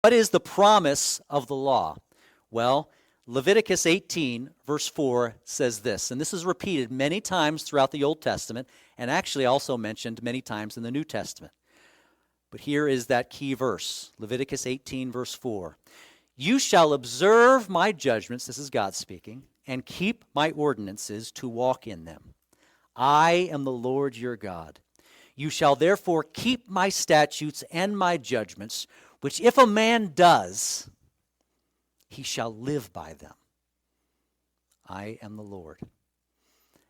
What is the promise of the law? Well, Leviticus 18, verse 4 says this, and this is repeated many times throughout the Old Testament, and actually also mentioned many times in the New Testament. But here is that key verse, Leviticus 18, verse 4. You shall observe my judgments, this is God speaking, and keep my ordinances to walk in them. I am the Lord your God. You shall therefore keep my statutes and my judgments, which if a man does, he shall live by them. I am the Lord.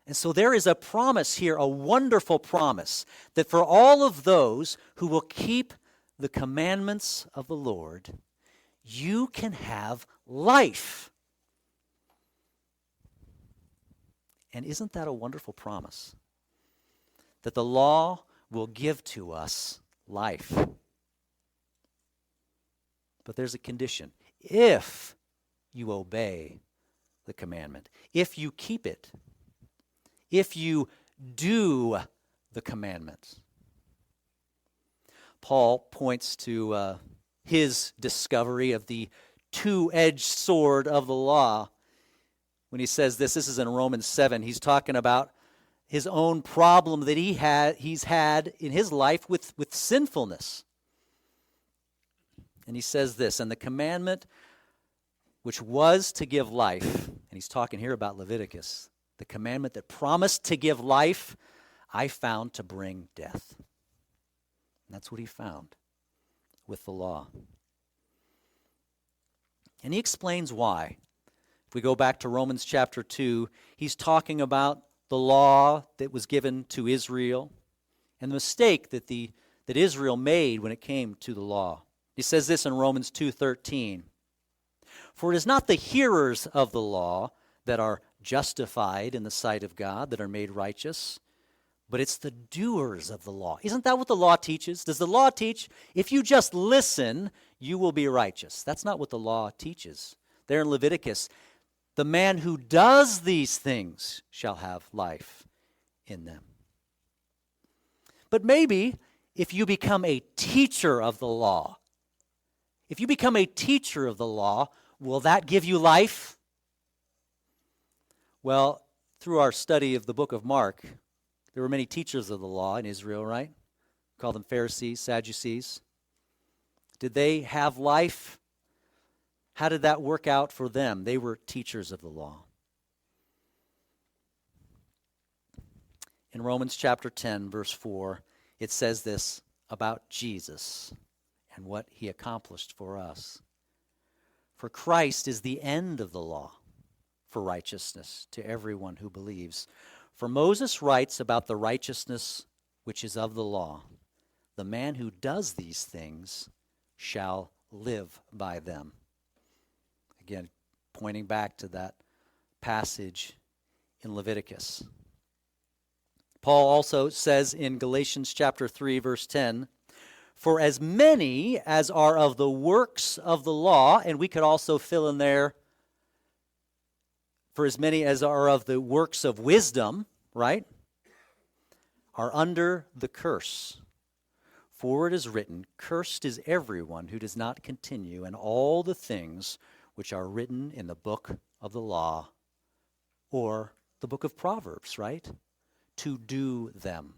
And so there is a promise here, a wonderful promise, that for all of those who will keep the commandments of the Lord, you can have life. And isn't that a wonderful promise? That the law will give to us life. But there's a condition. If you obey the commandment, if you keep it, if you do the commandments. Paul points to his discovery of the two-edged sword of the law when he says this. This is in Romans 7. He's talking about his own problem that he's had in his life with sinfulness. And he says this, and the commandment which was to give life, and he's talking here about Leviticus, the commandment that promised to give life, I found to bring death. And that's what he found with the law. And he explains why. If we go back to Romans chapter 2, he's talking about the law that was given to Israel and the mistake that Israel made when it came to the law. He says this in Romans 2:13. For it is not the hearers of the law that are justified in the sight of God, that are made righteous, but it's the doers of the law. Isn't that what the law teaches? Does the law teach, if you just listen, you will be righteous? That's not what the law teaches. There in Leviticus, the man who does these things shall have life in them. But maybe if you become a teacher of the law, if you become a teacher of the law, will that give you life? Well, through our study of the book of Mark, there were many teachers of the law in Israel, right? We call them Pharisees, Sadducees. Did they have life? How did that work out for them? They were teachers of the law. In Romans chapter 10, verse 4, it says this about Jesus and what he accomplished for us. For Christ is the end of the law for righteousness to everyone who believes. For Moses writes about the righteousness which is of the law. The man who does these things shall live by them. Again, pointing back to that passage in Leviticus. Paul also says in Galatians chapter 3, verse 10, for as many as are of the works of the law, and we could also fill in there, for as many as are of the works of wisdom, right, are under the curse. For it is written, cursed is everyone who does not continue in all the things which are written in the book of the law, or the book of Proverbs, right? To do them.